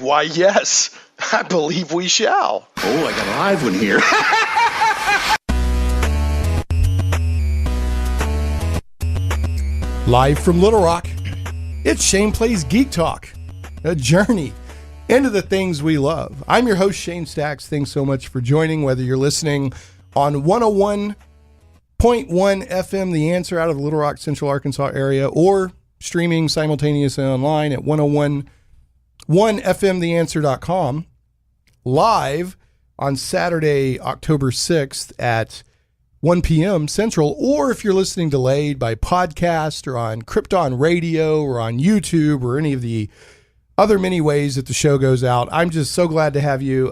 Why, yes, I believe we shall. Oh, I got a live one here. Live from Little Rock, it's Shane Plays Geek Talk, a journey into the things we love. I'm your host, Shane Stacks. Thanks so much for joining, whether you're listening on 101.1 FM, The Answer, out of the Little Rock, Central Arkansas area, or streaming simultaneously online at 101.1fmtheanswer.com, live on Saturday, October 6th at 1 p.m. Central, or if you're listening delayed by podcast or on Krypton Radio or on YouTube or any of the other many ways that the show goes out. I'm just so glad to have you.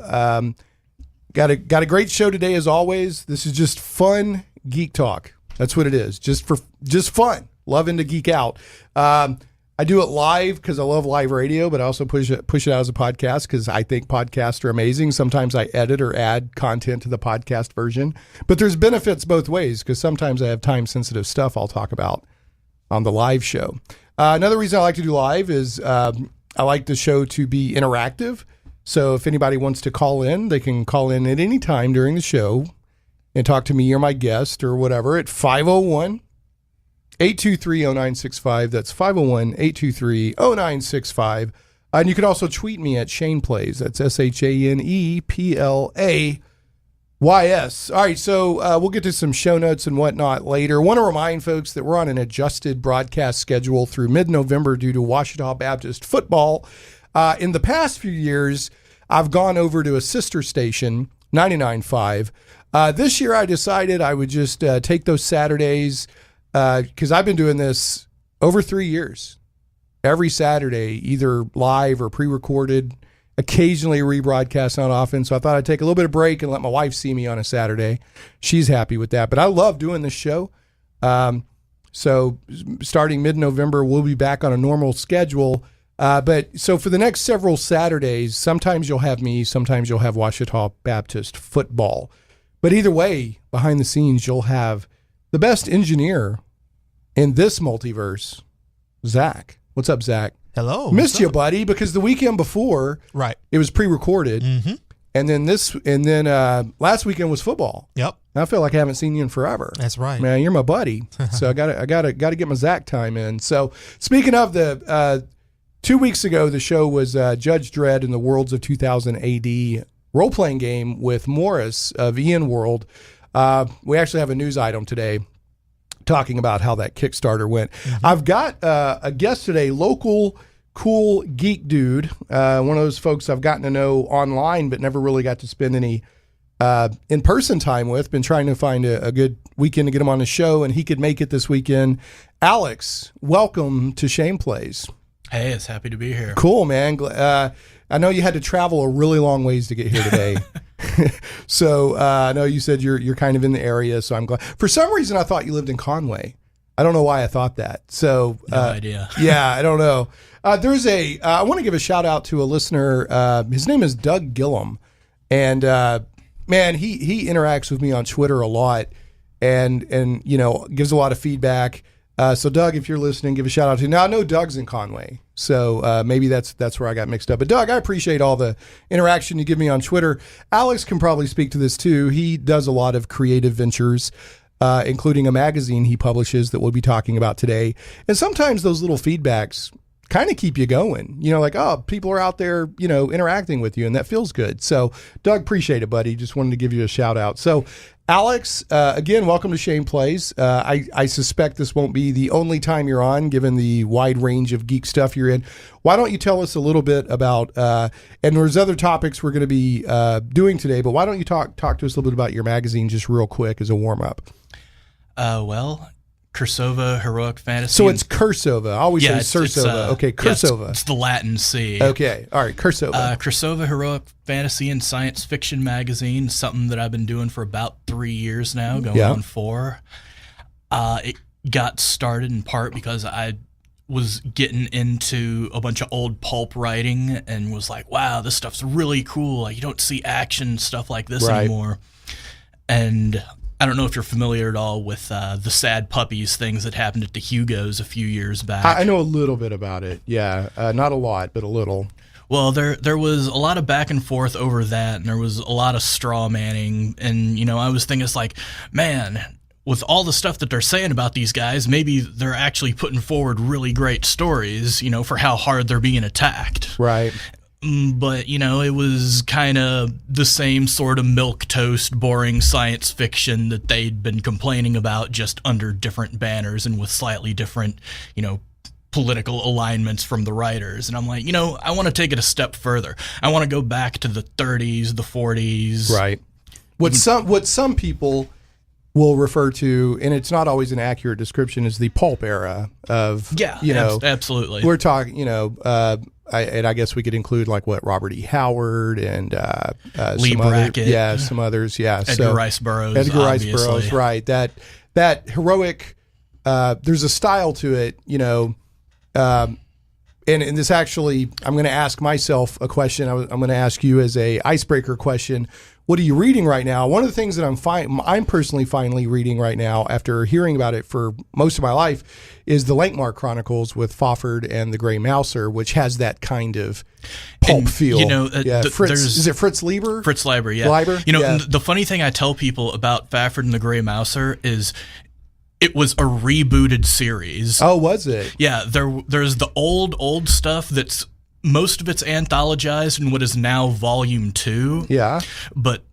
Got a great show today as always. This is just fun geek talk. That's what it is. Just fun. Loving to geek out. I do it live because I love live radio, but I also push it out as a podcast because I think podcasts are amazing. Sometimes I edit or add content to the podcast version, but there's benefits both ways because sometimes I have time-sensitive stuff I'll talk about on the live show. Another reason I like to do live is I like the show to be interactive. So if anybody wants to call in, they can call in at any time during the show and talk to me or my guest or whatever at 501-823-0965. That's 501-823-0965. And you can also tweet me at Shane Plays. That's ShanePlays. All right, so we'll get to some show notes and whatnot later. I want to remind folks that we're on an adjusted broadcast schedule through mid-November due to Ouachita Baptist football. In the past few years, I've gone over to a sister station, 99.5. This year, I decided I would just take those Saturdays because I've been doing this over 3 years. Every Saturday, either live or pre-recorded, occasionally rebroadcast, not often. So I thought I'd take a little bit of break and let my wife see me on a Saturday. She's happy with that. But I love doing this show. So starting mid-November, we'll be back on a normal schedule. But so for the next several Saturdays, sometimes you'll have me, sometimes you'll have Ouachita Baptist football. But either way, behind the scenes, you'll have the best engineer in this multiverse, Zach. What's up, Zach? Hello. Missed you, buddy, because the weekend before, right, it was pre-recorded, and then last weekend was football. Yep. I feel like I haven't seen you in forever. That's right, man. You're my buddy, so I gotta get my Zach time in. So speaking of the 2 weeks ago, the show was Judge Dredd in the Worlds of 2000 AD role-playing game with Morris of Ian World. We actually have a news item today talking about how that Kickstarter went. I've got a guest today, local cool geek dude, one of those folks I've gotten to know online but never really got to spend any in-person time with. Been trying to find a good weekend to get him on the show, and he could make it this weekend. Alex, welcome to Shane Plays. Hey, it's happy to be here. Cool, man. I know you had to travel a really long ways to get here today. So I know you said you're kind of in the area, so I'm glad. For some reason, I thought you lived in Conway. I don't know why I thought that. So no idea. Yeah, I don't know. I want to give a shout out to a listener. His name is Doug Gillum, and man, he interacts with me on Twitter a lot, and gives a lot of feedback. So Doug, if you're listening, give a shout out to you. Now I know Doug's in Conway, so maybe that's where I got mixed up. But Doug, I appreciate all the interaction you give me on Twitter. Alex can probably speak to this too. He does a lot of creative ventures, including a magazine he publishes that we'll be talking about today. And sometimes those little feedbacks kind of keep you going, like, oh, people are out there, interacting with you, and that feels good. So Doug, appreciate it, buddy. Just wanted to give you a shout out. So Alex, again, welcome to Shane Plays. I suspect this won't be the only time you're on, given the wide range of geek stuff you're in. Why don't you tell us a little bit about, and there's other topics we're going to be doing today, but why don't you talk to us a little bit about your magazine just real quick as a warm-up? Well, Cirsova Heroic Fantasy. So it's Cirsova. I always say Cirsova. Okay, Cirsova. Yeah, it's the Latin C. Okay, all right, Cirsova. Cirsova Heroic Fantasy and Science Fiction Magazine, something that I've been doing for about 3 years now, going on 4. It got started in part because I was getting into a bunch of old pulp writing and was like, wow, this stuff's really cool. Like, you don't see action stuff like this anymore. And I don't know if you're familiar at all with the sad puppies things that happened at the Hugos a few years back. I know a little bit about it. Yeah, not a lot, but a little. Well, there was a lot of back and forth over that, and there was a lot of straw manning, and I was thinking, it's like, man, with all the stuff that they're saying about these guys, maybe they're actually putting forward really great stories, for how hard they're being attacked. Right. But, it was kind of the same sort of milquetoast, boring science fiction that they'd been complaining about, just under different banners and with slightly different, political alignments from the writers. And I'm like, I want to take it a step further. I want to go back to the 30s, the 40s. Right. What some people will refer to, and it's not always an accurate description, is the pulp era of, absolutely. We're talking, I guess we could include like Robert E. Howard and Lee Brackett, some others, Edgar Rice Burroughs, right? That heroic. There's a style to it, and this actually, I'm going to ask myself a question. I'm going to ask you as a icebreaker question. What are you reading right now? One of the things that I'm personally finally reading right now, after hearing about it for most of my life, is the Lankmar Chronicles with Fawford and the Grey Mouser, which has that kind of pulp feel. Is it Fritz Leiber? Fritz Leiber, yeah. The funny thing I tell people about Fawford and the Grey Mouser is it was a rebooted series. Oh, was it? Yeah, there's the old stuff that's most of it's anthologized in what is now volume 2. Yeah. But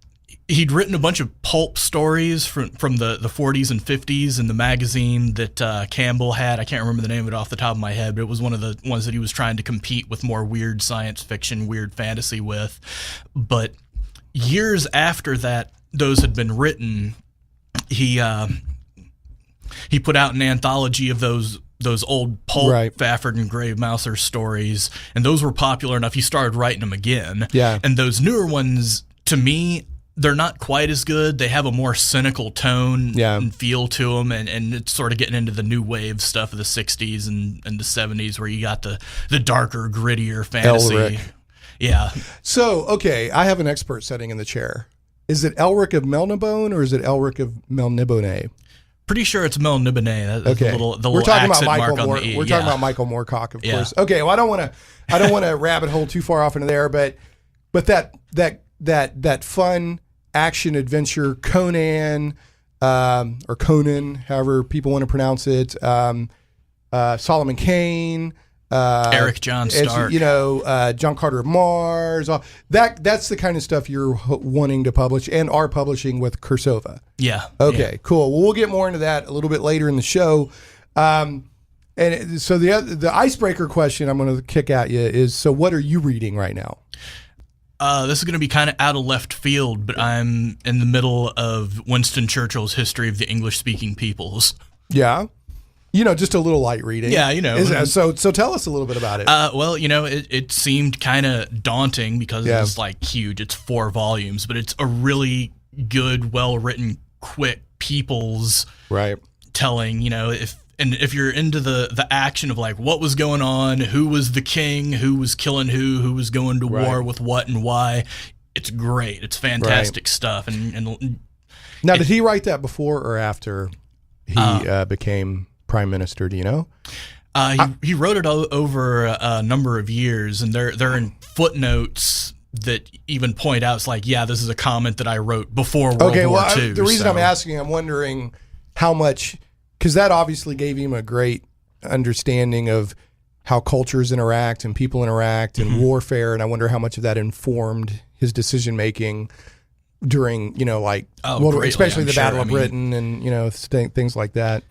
he'd written a bunch of pulp stories from the 40s and 50s in the magazine that Campbell had. I can't remember the name of it off the top of my head, but it was one of the ones that he was trying to compete with more weird science fiction, weird fantasy with. But years after that, those had been written, he put out an anthology of those old pulp Fawford and Grey Mouser stories, and those were popular enough. He started writing them again. Yeah. And those newer ones, to me, they're not quite as good. They have a more cynical tone and feel to them, and it's sort of getting into the new wave stuff of the 60s and the 70s where you got the darker, grittier fantasy. Elric. Yeah. So, okay, I have an expert sitting in the chair. Is it Elric of Melnibone or is it Elric of Melnibone? Pretty sure it's Melnibone. That's okay. The little accent mark on the E. We're talking about Michael Moorcock, of course. Okay, well, I don't want to rabbit hole too far off into there, but that fun action adventure Conan or Conan, however people want to pronounce it, Solomon Kane, Eric John Stark, John Carter of Mars. That's the kind of stuff you're wanting to publish and are publishing with Cirsova. Yeah. Okay. Cool. Well, we'll get more into that a little bit later in the show. And so the icebreaker question I'm going to kick at you is: so what are you reading right now? This is going to be kind of out of left field, but I'm in the middle of Winston Churchill's History of the English-Speaking Peoples. Yeah. Just a little light reading. Yeah, So tell us a little bit about it. Well, it seemed kind of daunting because it's like huge. It's 4 volumes, but it's a really good, well-written, quick people's telling, if you're into the action of like what was going on, who was the king, who was killing who was going to war with what and why, it's great. It's fantastic stuff. And now, did he write that before or after he became Prime Minister? Do you know? He wrote it over a number of years, and they're in footnotes that even point out it's like, this is a comment that I wrote before World War II. The reason I'm asking, I'm wondering how much, because that obviously gave him a great understanding of how cultures interact and people interact and warfare, and I wonder how much of that informed his decision making during, especially the Battle of Britain and things like that.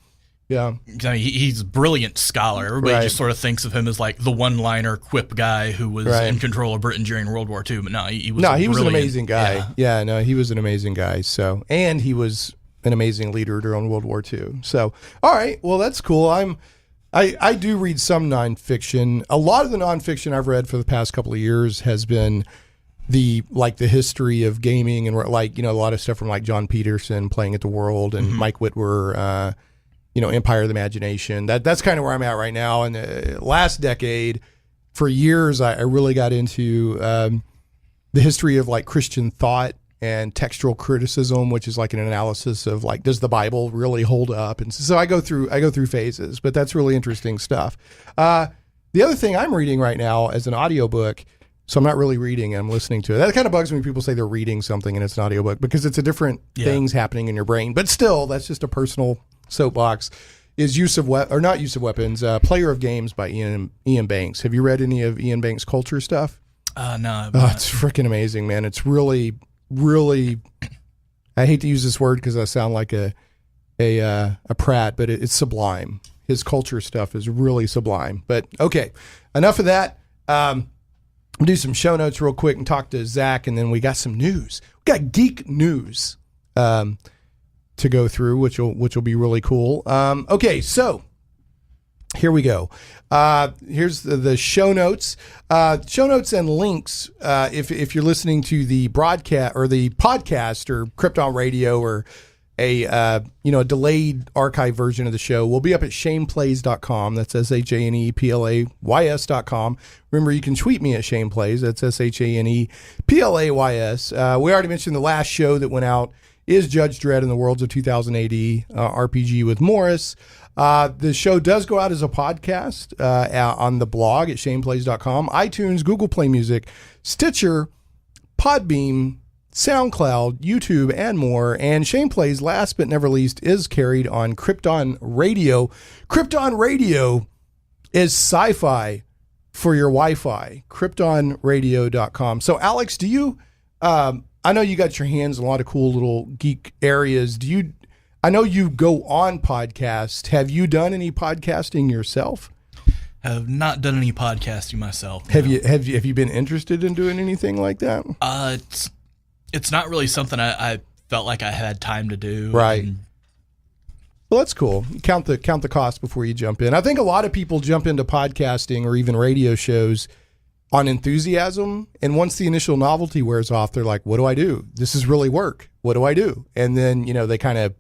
Yeah, he's a brilliant scholar. Everybody just sort of thinks of him as like the one-liner quip guy who was in control of Britain during World War II. But no, he was an amazing guy. He was an amazing guy. So, and he was an amazing leader during World War II. So, all right, well, that's cool. I do read some nonfiction. A lot of the nonfiction I've read for the past couple of years has been the history of gaming and a lot of stuff from like John Peterson, Playing at the World, and Mike Whitwer. Empire of the Imagination. That's kind of where I'm at right now. And the last decade, for years, I really got into the history of like Christian thought and textual criticism, which is like an analysis of like, does the Bible really hold up? And so I go through phases, but that's really interesting stuff. The other thing I'm reading right now as an audiobook So I'm not really reading, I'm listening to it. That kind of bugs me when people say they're reading something and it's an audiobook because it's a different things happening in your brain. But still, that's just a personal soapbox. Is not use of weapons, Player of Games by Iain Banks. Have you read any of Iain Banks' culture stuff? No. It's freaking amazing, man. It's really, really, I hate to use this word because I sound like a prat, but it's sublime. His culture stuff is really sublime. But okay, enough of that. I'll do some show notes real quick and talk to Zach, and then we got some news. We got geek news to go through, which will be really cool. Okay, so here we go. Here's the show notes. Show notes and links. If you're listening to the broadcast or the podcast or Krypton Radio or a delayed archive version of the show, will be up at shaneplays.com. That's ShanePlays.com. Remember, you can tweet me at shaneplays. That's ShanePlays. We already mentioned the last show that went out is Judge Dredd in the Worlds of 2000 AD RPG with Morris. The show does go out as a podcast on the blog at shaneplays.com, iTunes, Google Play Music, Stitcher, Podbean, SoundCloud, YouTube, and more. And Shane Plays, last but never least, is carried on Krypton Radio. Krypton Radio is sci-fi for your Wi-Fi. KryptonRadio.com. So, Alex, do you... I know you got your hands in a lot of cool little geek areas. I know you go on podcasts. Have you done any podcasting yourself? Have not done any podcasting myself. Have you been interested in doing anything like that? It's not really something I felt like I had time to do. Right. Well, that's cool. Count the cost before you jump in. I think a lot of people jump into podcasting or even radio shows on enthusiasm, and once the initial novelty wears off, they're like, what do I do? This is really work. What do I do? And then, they kind of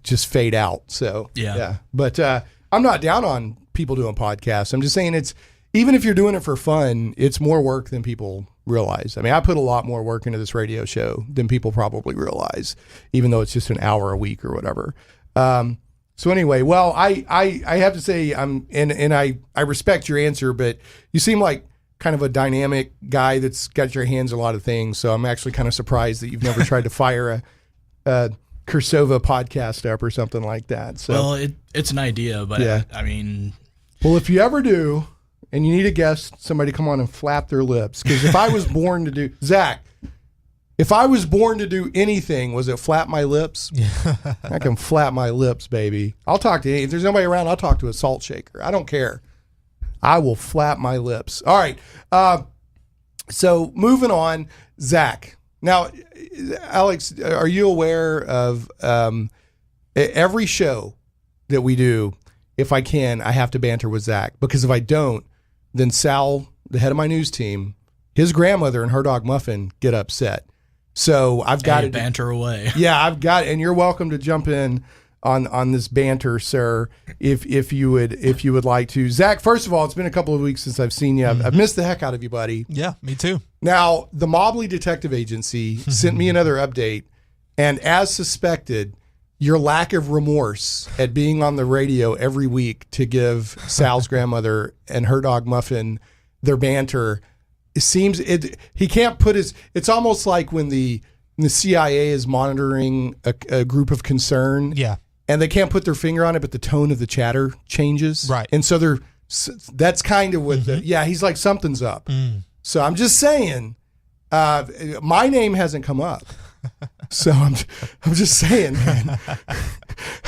just fade out. So, yeah. But I'm not down on people doing podcasts. I'm just saying even if you're doing it for fun, it's more work than people realize. I mean, I put a lot more work into this radio show than people probably realize, even though it's just an hour a week or whatever. So anyway, well, I have to say I respect your answer, but you seem like kind of a dynamic guy that's got your hands in a lot of things. So I'm actually kind of surprised that you've never tried to fire a Cirsova podcast up or something like that. So, well, it's an idea, but yeah. I mean, well, if you ever do, and you need a guest, somebody come on and flap their lips, because if I was born to do Zach. If I was born to do anything, was it flap my lips? I can flap my lips, baby. I'll talk to you. If there's nobody around, I'll talk to a salt shaker. I don't care. I will flap my lips. All right. So moving on, Zach. Now, Alex, are you aware of every show that we do, if I can, I have to banter with Zach. Because if I don't, then Sal, the head of my news team, his grandmother and her dog Muffin get upset. So I've got to banter away. Yeah, I've got it, and you're welcome to jump in on this banter, sir, if you would like to. Zach, first of all, it's been a couple of weeks since I've seen you. I've missed the heck out of you, buddy. Yeah, me too. Now, the Mobley Detective Agency sent me another update, and as suspected, your lack of remorse at being on the radio every week to give Sal's grandmother and her dog Muffin their banter. It seems he can't put it's almost like when the CIA is monitoring a group of concern. Yeah. And they can't put their finger on it, but the tone of the chatter changes. Right. And so that's kind of what he's like, something's up. So I'm just saying, my name hasn't come up. So I'm just saying, man.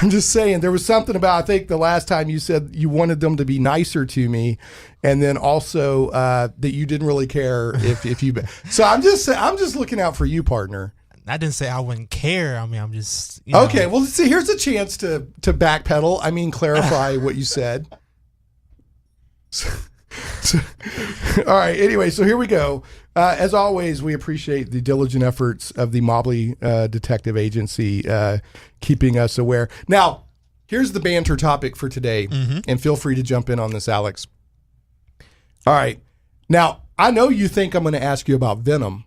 I'm just saying there was something about, I think the last time you said you wanted them to be nicer to me, and then also that you didn't really care if you. So I'm just looking out for you, partner. I didn't say I wouldn't care. I mean, I'm just okay. Well, see, here's a chance to backpedal. I mean, clarify what you said. All right. Anyway, so here we go. As always, we appreciate the diligent efforts of the Mobley Detective Agency keeping us aware. Now, here's the banter topic for today, and feel free to jump in on this, Alex. All right. Now, I know you think I'm going to ask you about Venom.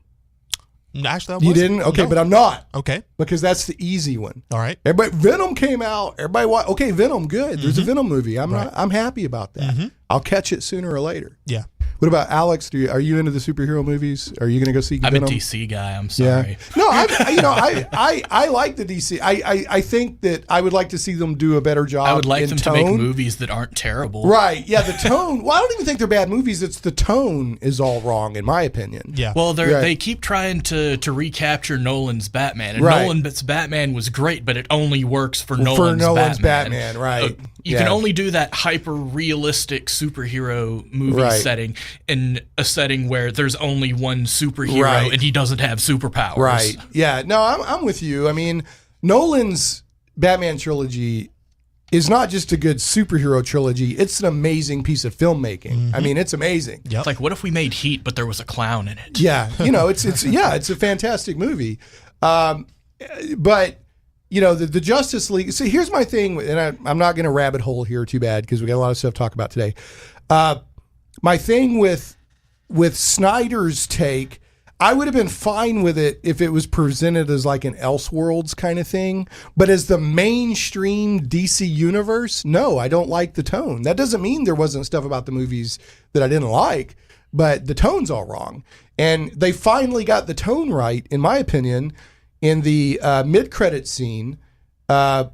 Actually, you didn't? Okay, no. But I'm not. Okay. Because that's the easy one. All right. Everybody, Venom came out. Everybody, okay, Venom, good. There's a Venom movie. I'm happy about that. I'll catch it sooner or later. Yeah. What about Alex? Are you into the superhero movies? Are you going to go see I'm Venom? a DC guy. I'm sorry. Yeah. No, I like the DC. I think that I would like to see them do a better job. I would like them tone. to make movies that aren't terrible. Right. Yeah, the tone. Well, I don't even think they're bad movies. It's the tone is all wrong, in my opinion. Yeah. Well, they keep trying to recapture Nolan's Batman. And Nolan's Batman was great, but it only works for Nolan's Batman. Right. You can only do that hyper-realistic superhero movie setting in a setting where there's only one superhero and he doesn't have superpowers. Right. Yeah. No, I'm with you. I mean, Nolan's Batman trilogy is not just a good superhero trilogy. It's an amazing piece of filmmaking. Mm-hmm. I mean, it's amazing. Yep. It's like, what if we made Heat, but there was a clown in it? Yeah. It's a fantastic movie. But the Justice League. See, here's my thing, and I'm not going to rabbit hole here too bad because we got a lot of stuff to talk about today. My thing with Snyder's take, I would have been fine with it if it was presented as like an Elseworlds kind of thing. But as the mainstream DC universe, no, I don't like the tone. That doesn't mean there wasn't stuff about the movies that I didn't like, but the tone's all wrong. And they finally got the tone right, in my opinion, in the mid-credit scene for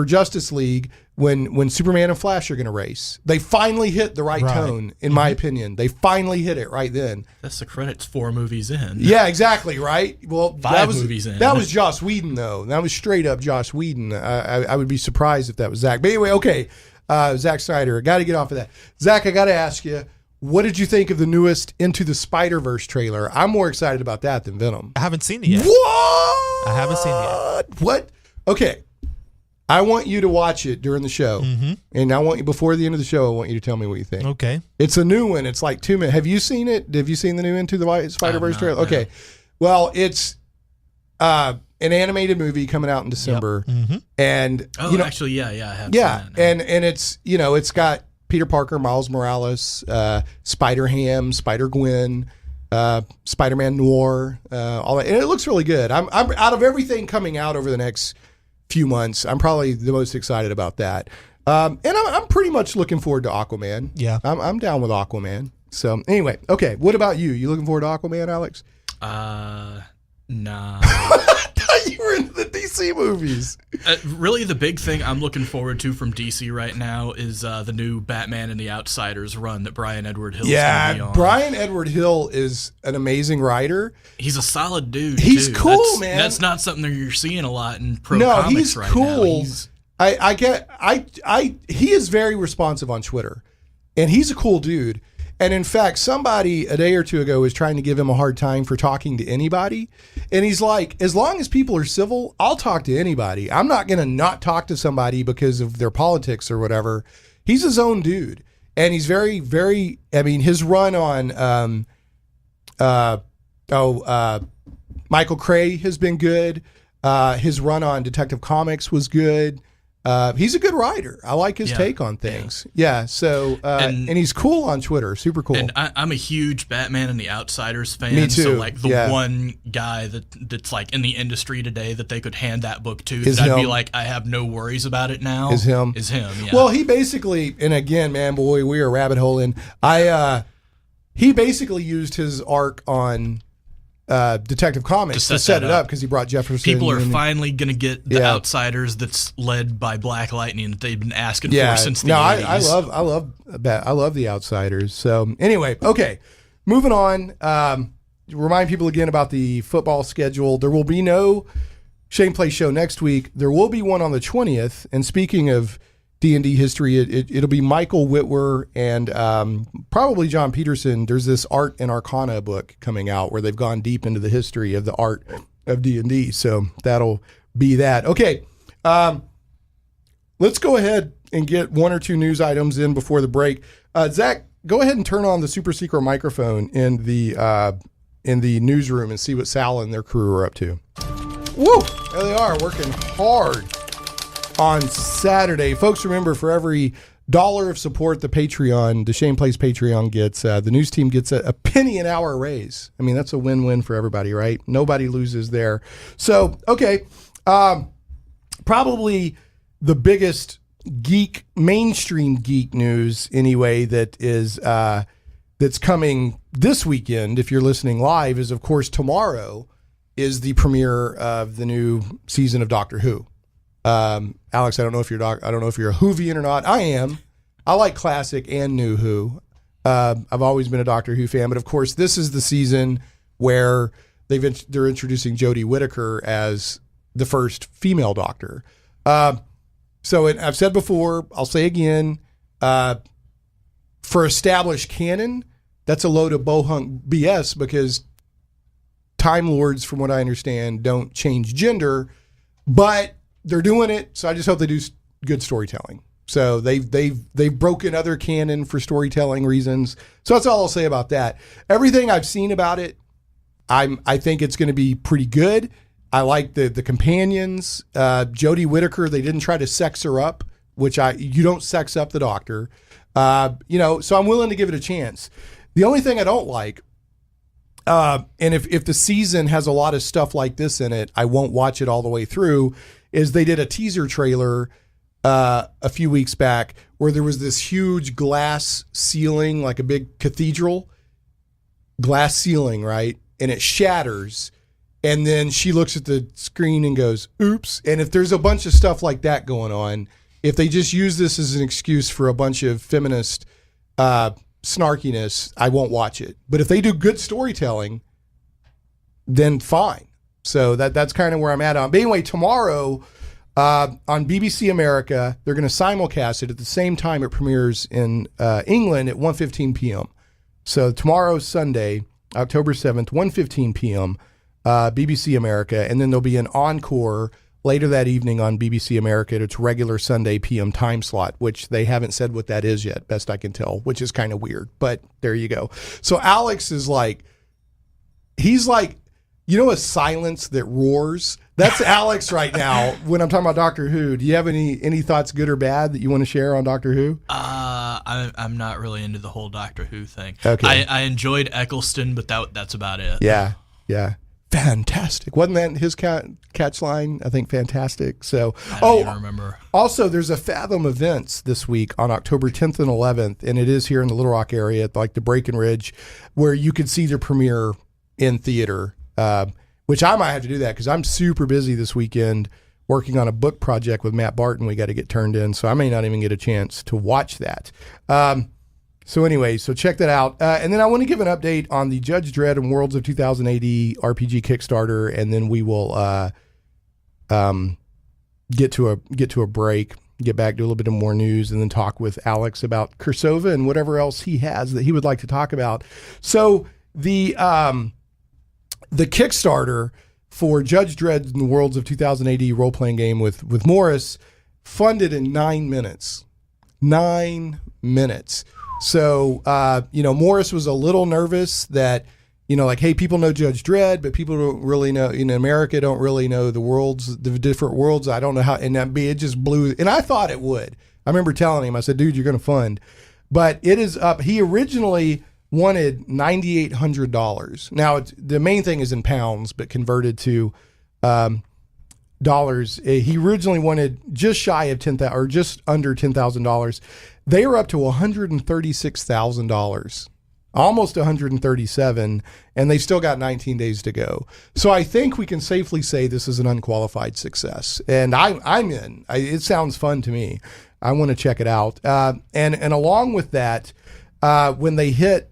Justice League when Superman and Flash are going to race. They finally hit the right tone, in my opinion. They finally hit it right then. That's the credits 4 movies in. Yeah, exactly, right? Well, 5 movies in. That was Joss Whedon, though. That was straight up Joss Whedon. I would be surprised if that was Zack. But anyway, okay, Zack Snyder. Got to get off of that. Zack, I got to ask you, what did you think of the newest Into the Spider-Verse trailer? I'm more excited about that than Venom. I haven't seen it yet. What? I haven't seen it yet. What? Okay. I want you to watch it during the show. Mm-hmm. And I want you, before the end of the show, I want you to tell me what you think. Okay. It's a new one. It's like 2 minutes. Have you seen it? Have you seen the new Into the Spider-Verse trailer? Okay. Well, it's an animated movie coming out in December. Yep. Mm-hmm. And actually, yeah, I have. Yeah, seen that. And it's it's got Peter Parker, Miles Morales, Spider-Ham, Spider-Gwen, Spider-Man Noir, all that, and it looks really good. I'm out of everything coming out over the next few months, I'm probably the most excited about that. And I'm pretty much looking forward to Aquaman. Yeah, I'm down with Aquaman. So anyway, okay. What about you? You looking forward to Aquaman, Alex? Nah. You were into the DC movies. Really, the big thing I'm looking forward to from DC right now is the new Batman and the Outsiders run that Brian Edward Hill is going to be on. Brian Edward Hill is an amazing writer. He's a solid dude. He's too. cool, man. That's not something that you're seeing a lot in comics right now. He's cool. He is very responsive on Twitter, and he's a cool dude. And in fact, somebody a day or two ago was trying to give him a hard time for talking to anybody. And he's like, as long as people are civil, I'll talk to anybody. I'm not going to not talk to somebody because of their politics or whatever. He's his own dude. And he's very, very, his run on Michael Cray has been good. His run on Detective Comics was good. He's a good writer. I like his take on things. Yeah. So, and he's cool on Twitter. Super cool. And I'm a huge Batman and the Outsiders fan. Me too. So like the one guy that's like in the industry today that they could hand that book to, I'd be like, I have no worries about it now. Is him. Yeah. Well, he basically, and again, man, boy, we are rabbit holing. He basically used his arc on Detective Comics to set it up because he brought Jefferson. People are finally going to get the Outsiders that's led by Black Lightning that they've been asking for since the 80s. I love the Outsiders. So anyway, okay, moving on. Remind people again about the football schedule. There will be no Shane Play show next week. There will be one on the 20th. And speaking of D&D history, it'll be Michael Whitwer and probably John Peterson. There's this Art and Arcana book coming out where they've gone deep into the history of the art of D&D. So that'll be that. Okay, let's go ahead and get one or two news items in before the break. Zach, go ahead and turn on the super secret microphone in the newsroom and see what Sal and their crew are up to. Woo! There they are, working hard on Saturday. Folks, remember, for every $1 of support the Shane Plays Patreon gets, the news team gets a penny an hour raise. I mean, that's a win-win for everybody, right? Nobody loses there. So, okay, probably the biggest mainstream geek news anyway, that that's coming this weekend, if you're listening live, is of course tomorrow is the premiere of the new season of Doctor Who. Alex, I don't know if you're I don't know if you're a Whovian or not. I am. I like classic and new Who. I've always been a Doctor Who fan, but of course this is the season where they're introducing Jodie Whittaker as the first female Doctor. So I've said before, I'll say again, for established canon, that's a load of bohunk BS because Time Lords, from what I understand, don't change gender, but they're doing it. So I just hope they do good storytelling. So they've broken other canon for storytelling reasons. So that's all I'll say about that. Everything I've seen about it, I think it's going to be pretty good. I like the companions. Jodie Whittaker, they didn't try to sex her up, which you don't sex up the Doctor. So I'm willing to give it a chance. The only thing I don't like, and if the season has a lot of stuff like this in it, I won't watch it all the way through, is they did a teaser trailer a few weeks back where there was this huge glass ceiling, like a big cathedral, glass ceiling, right? And it shatters. And then she looks at the screen and goes, oops. And if there's a bunch of stuff like that going on, if they just use this as an excuse for a bunch of feminist snarkiness, I won't watch it. But if they do good storytelling, then fine. So that's kind of where I'm at on. But anyway, tomorrow on BBC America, they're going to simulcast it at the same time it premieres in England at 1:15 p.m. So tomorrow, Sunday, October 7th, 1:15 p.m., BBC America, and then there'll be an encore later that evening on BBC America at its regular Sunday PM time slot, which they haven't said what that is yet, best I can tell, which is kind of weird, but there you go. So Alex is like, he's like, a silence that roars? That's Alex right now when I'm talking about Doctor Who. Do you have any thoughts, good or bad, that you want to share on Doctor Who? I'm not really into the whole Doctor Who thing. Okay. I enjoyed Eccleston, but that's about it. Yeah. Fantastic. Wasn't that his catch line? I think fantastic. So, I don't even remember. Also, there's a Fathom Events this week on October 10th and 11th, and it is here in the Little Rock area, like the Breckenridge, where you can see the premiere in theater, which I might have to do that because I'm super busy this weekend working on a book project with Matt Barton we got to get turned in, so I may not even get a chance to watch that. So anyway, so check that out. And then I want to give an update on the Judge Dredd and Worlds of 2000 AD RPG Kickstarter, and then we will get to a break, get back to a little bit of more news, and then talk with Alex about Cirsova and whatever else he has that he would like to talk about. So the Kickstarter for Judge Dredd and the Worlds of 2000 AD role-playing game with Morris funded in 9 minutes. 9 minutes. So, Morris was a little nervous that, hey, people know Judge Dredd, but people don't really know, in America, don't really know the different worlds. I don't know how, and it just blew, and I thought it would. I remember telling him, I said, dude, you're going to fund. But it is up. He originally wanted $9,800. Now, the main thing is in pounds, but converted to dollars. He originally wanted just shy of $10,000 or just under $10,000. They are up to $136,000, almost $137,000, and they still got 19 days to go. So I think we can safely say this is an unqualified success, and I'm in. It sounds fun to me. I want to check it out. And along with that, when they hit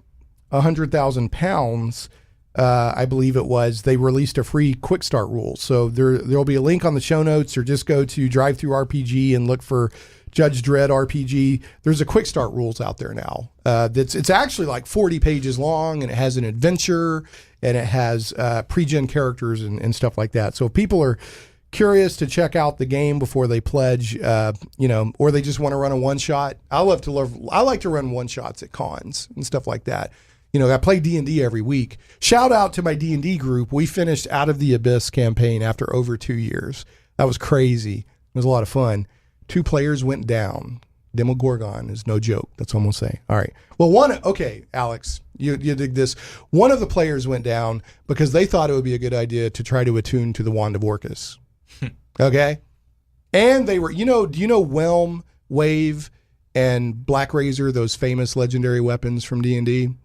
100,000 pounds, I believe it was, they released a free quick start rule. So there'll be a link on the show notes, or just go to DriveThruRPG and look for Judge Dredd RPG. There's a quick start rules out there now. It's actually like 40 pages long, and it has an adventure, and it has pre-gen characters and stuff like that. So if people are curious to check out the game before they pledge, or they just want to run a one shot, I like to run one shots at cons and stuff like that. I play D&D every week. Shout out to my D&D group. We finished Out of the Abyss campaign after over 2 years. That was crazy. It was a lot of fun. 2 players went down. Demogorgon is no joke. That's what I'm going to say. All right. Well, okay, Alex, you dig this. One of the players went down because they thought it would be a good idea to try to attune to the Wand of Orcus. Okay? And they were, do you know Whelm, Wave, and Black Razor, those famous legendary weapons from D&D?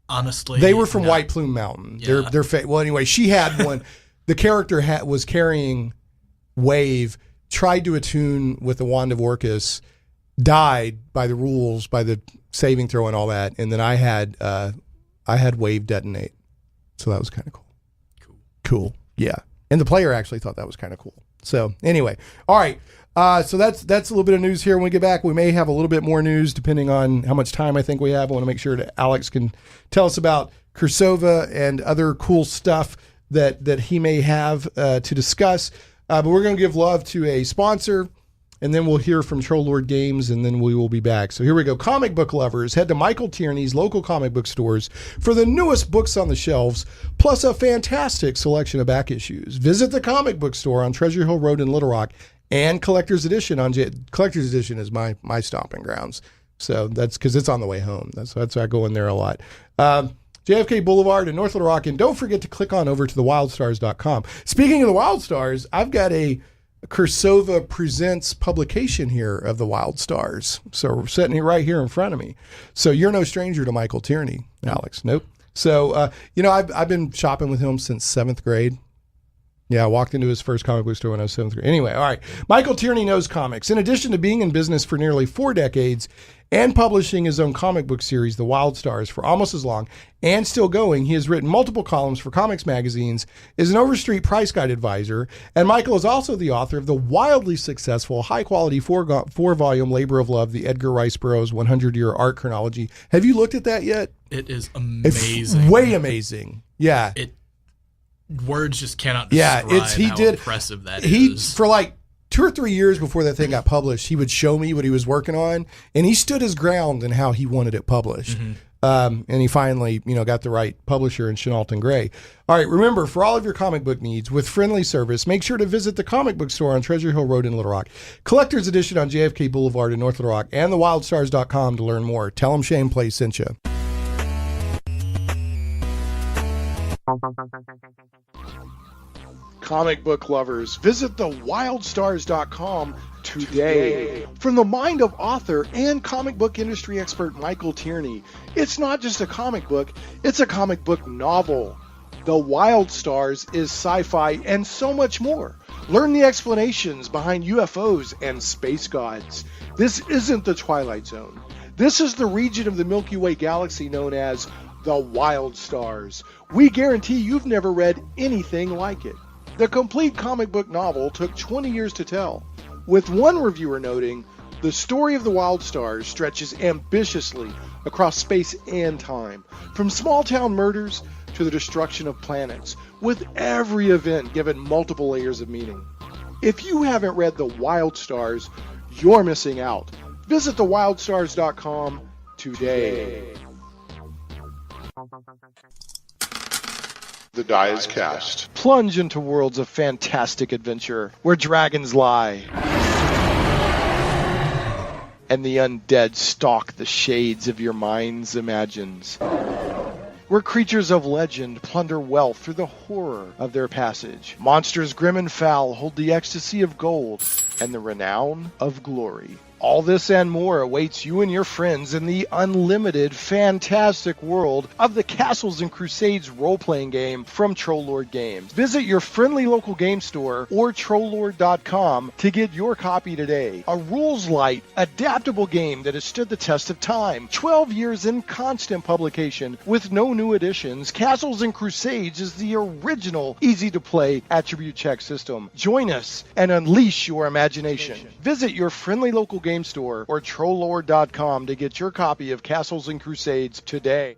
Honestly, They were from no. White Plume Mountain. Yeah. Well, anyway, she had one. The character was carrying Wave, tried to attune with the Wand of Orcus, died by the rules, by the saving throw and all that, and then I had Wave detonate. So that was kind of cool. Cool. Yeah. And the player actually thought that was kind of cool. So anyway, all right. So that's a little bit of news here. When we get back, we may have a little bit more news depending on how much time I think we have. I want to make sure that Alex can tell us about Cirsova and other cool stuff that he may have to discuss. But we're going to give love to a sponsor, and then we'll hear from Troll Lord Games, and then we will be back. So here we go. Comic book lovers, head to Michael Tierney's local comic book stores for the newest books on the shelves, plus a fantastic selection of back issues. Visit the comic book store on Treasure Hill Road in Little Rock, and Collector's Edition Collector's Edition is my stomping grounds. So that's because it's on the way home. That's why I go in there a lot. JFK Boulevard in North Little Rock, and don't forget to click on over to thewildstars.com. Speaking of the Wild Stars, I've got a Cirsova Presents publication here of the Wild Stars. So we're sitting right here in front of me. So you're no stranger to Michael Tierney, Alex. Nope. So, I've been shopping with him since 7th grade. Yeah, I walked into his first comic book store when I was 7th grade. Anyway, all right. Michael Tierney knows comics. In addition to being in business for nearly 4 decades and publishing his own comic book series, The Wild Stars, for almost as long and still going, he has written multiple columns for comics magazines, is an Overstreet price guide advisor, and Michael is also the author of the wildly successful, high-quality 4-volume labor of love, the Edgar Rice Burroughs 100-year art chronology. Have you looked at that yet? It is amazing. It's way amazing. Yeah. Words just cannot describe how impressive that is. For like 2 or 3 years before that thing got published, he would show me what he was working on, and he stood his ground in how he wanted it published. And he finally, got the right publisher in Chenault & Gray. All right, remember, for all of your comic book needs, with friendly service, make sure to visit the comic book store on Treasure Hill Road in Little Rock, Collector's Edition on JFK Boulevard in North Little Rock, and thewildstars.com to learn more. Tell them Shane Plays sent you. Comic book lovers, visit thewildstars.com today. From the mind of author and comic book industry expert Michael Tierney, it's not just a comic book, it's a comic book novel. The Wild Stars is sci-fi and so much more. Learn the explanations behind UFOs and space gods. This isn't the Twilight Zone. This is the region of the Milky Way galaxy known as the Wild Stars. We guarantee you've never read anything like it. The complete comic book novel took 20 years to tell, with one reviewer noting, the story of the Wild Stars stretches ambitiously across space and time, from small-town murders to the destruction of planets, with every event given multiple layers of meaning. If you haven't read The Wild Stars, you're missing out. Visit thewildstars.com today. The die is cast. Plunge into worlds of fantastic adventure where dragons lie and the undead stalk the shades of your mind's imagines. Where creatures of legend plunder wealth through the horror of their passage. Monsters grim and foul hold the ecstasy of gold and the renown of glory. All this and more awaits you and your friends in the unlimited, fantastic world of the Castles and Crusades role-playing game from Troll Lord Games. Visit your friendly local game store or trolllord.com to get your copy today. A rules-light, adaptable game that has stood the test of time. 12 years in constant publication with no new additions. Castles and Crusades is the original, easy-to-play attribute check system. Join us and unleash your imagination. Visit your friendly local game store or trolllord.com to get your copy of Castles and Crusades today.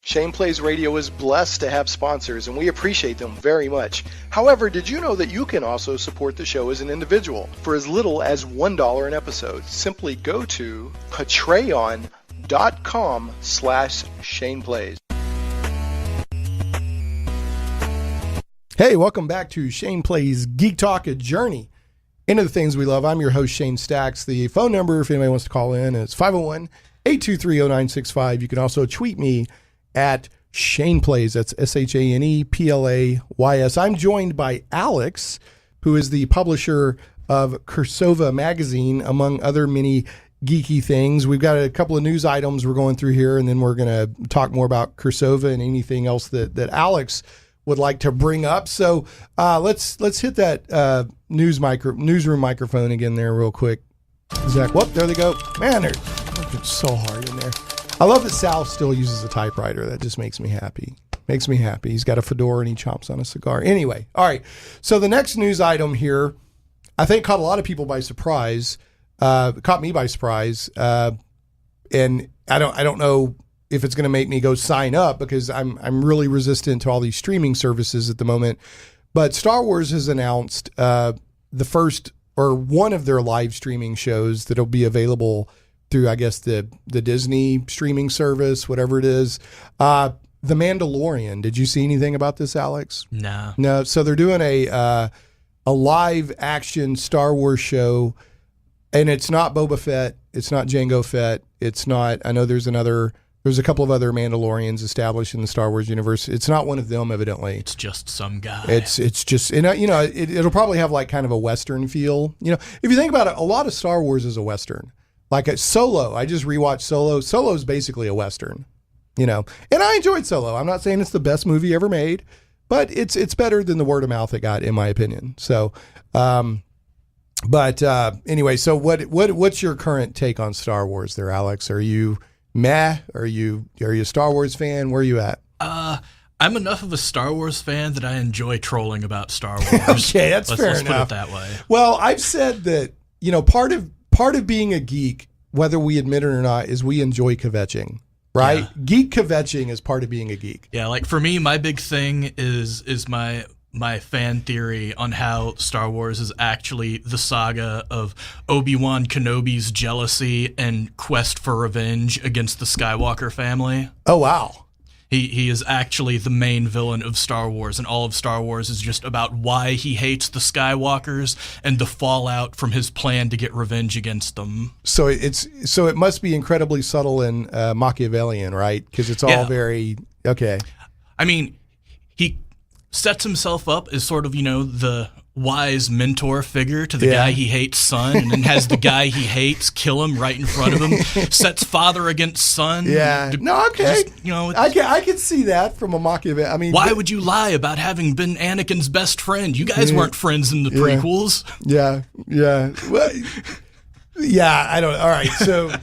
Shane Plays Radio is blessed to have sponsors, and we appreciate them very much. However, did you know that you can also support the show as an individual for as little as $1 an episode? Simply go to patreon.com/ShanePlays. Hey, welcome back to Shane Plays Geek Talk, a journey into the things we love. I'm your host, Shane Stacks. The phone number, if anybody wants to call in, is 501-823-0965. You can also tweet me at Shane Plays. That's ShanePlays. I'm joined by Alex, who is the publisher of Cirsova Magazine, among other many geeky things. We've got a couple of news items we're going through here, and then we're going to talk more about Cirsova and anything else that Alex would like to bring up. So let's hit that newsroom microphone again there real quick. Zach, whoop, there they go. Man, they're working so hard in there. I love that Sal still uses a typewriter. That just makes me happy. Makes me happy. He's got a fedora and he chomps on a cigar. Anyway, all right. So the next news item here, I think caught a lot of people by surprise. Caught me by surprise. And I don't know if it's going to make me go sign up because I'm really resistant to all these streaming services at the moment. But Star Wars has announced the first or one of their live streaming shows that'll be available through, I guess, the Disney streaming service, whatever it is. The Mandalorian. Did you see anything about this, Alex? No. So they're doing a live action Star Wars show, and it's not Boba Fett. It's not Jango Fett. It's not. I know there's a couple of other Mandalorians established in the Star Wars universe. It's not one of them, evidently. It's just some guy. It's just, it'll probably have like kind of a Western feel. You know, if you think about it, a lot of Star Wars is a Western. Like a Solo, I just rewatched Solo. Solo is basically a Western, you know, and I enjoyed Solo. I'm not saying it's the best movie ever made, but it's better than the word of mouth it got, in my opinion. So, anyway, so what's your current take on Star Wars there, Alex? Are you meh? Are you a Star Wars fan? Where are you at? I'm enough of a Star Wars fan that I enjoy trolling about Star Wars. Okay, that's fair enough. Let's put it that way. Well, I've said that, you know, part of being a geek, whether we admit it or not, is we enjoy kvetching, right? Yeah. Geek kvetching is part of being a geek. Yeah, like for me, my big thing is my fan theory on how Star Wars is actually the saga of Obi-Wan Kenobi's jealousy and quest for revenge against the Skywalker family. Oh, wow. He is actually the main villain of Star Wars, and all of Star Wars is just about why he hates the Skywalkers and the fallout from his plan to get revenge against them. So it must be incredibly subtle and Machiavellian, right? Because it's all very okay. I mean, he sets himself up as sort of, you know, the wise mentor figure to the guy he hates' son, and then has the guy he hates kill him right in front of him. Sets father against son. Yeah. No, okay. Just, you know, I can see that from a Machiavelli. I mean, why would you lie about having been Anakin's best friend? You guys weren't friends in the prequels. Yeah. Well, yeah, I don't. All right, so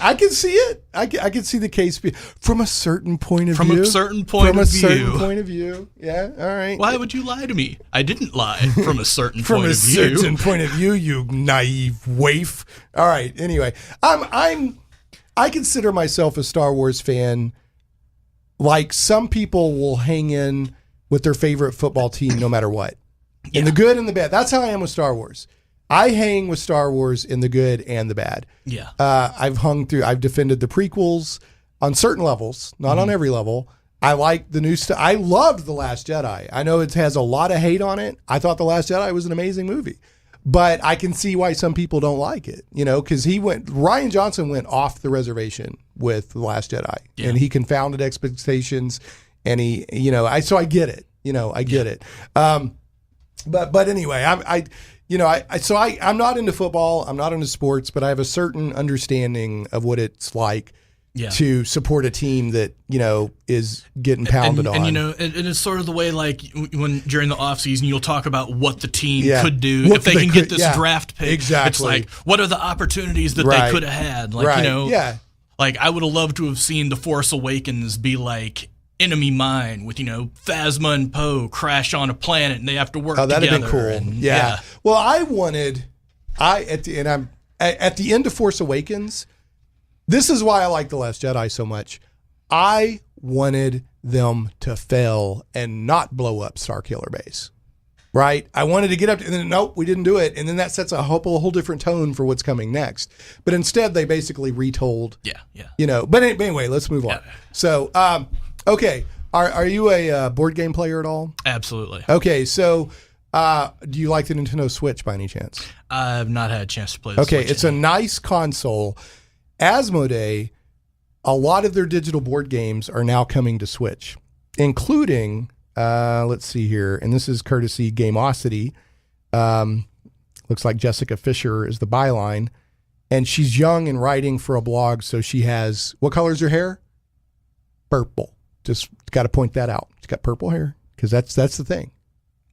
I can see it. I can see the case from a certain point of view. From a certain point of view. Yeah. All right. Why would you lie to me? I didn't lie from a certain from point a of view. certain point of view, you naive waif. All right. Anyway, I consider myself a Star Wars fan. Like some people will hang in with their favorite football team no matter what, in the good and the bad. That's how I am with Star Wars. I hang with Star Wars in the good and the bad. Yeah. I've defended the prequels on certain levels, not on every level. I like the new stuff. I loved The Last Jedi. I know it has a lot of hate on it. I thought The Last Jedi was an amazing movie, but I can see why some people don't like it, you know, because Rian Johnson went off the reservation with The Last Jedi and he confounded expectations, and I get it, I get it. But anyway, I'm not into football. I'm not into sports, but I have a certain understanding of what it's like to support a team that, is getting pounded on. And, and it's sort of the way, like, when during the offseason, you'll talk about what the team could do if they can get this draft pick. Exactly. It's like, what are the opportunities that they could have had? Like, like, I would have loved to have seen The Force Awakens be like Enemy Mine with, Phasma and Poe crash on a planet and they have to work together. That'd have been cool. Well, at the end of Force Awakens, this is why I like The Last Jedi so much. I wanted them to fail and not blow up Starkiller Base. Right? I wanted to get up to, and then nope, we didn't do it. And then that sets a whole different tone for what's coming next. But instead, they basically retold. But anyway, let's move on. Yeah. So, okay. Are you a board game player at all? Absolutely. Okay, so do you like the Nintendo Switch by any chance? I've not had a chance to play the Okay, Switch it's a nice console. Asmodee, a lot of their digital board games are now coming to Switch, including, let's see here, and this is courtesy Gameosity. Looks like Jessica Fisher is the byline. and she's young and writing for a blog. So she has, what color is her hair? Purple. Just got to point that out. She's got purple hair because that's the thing.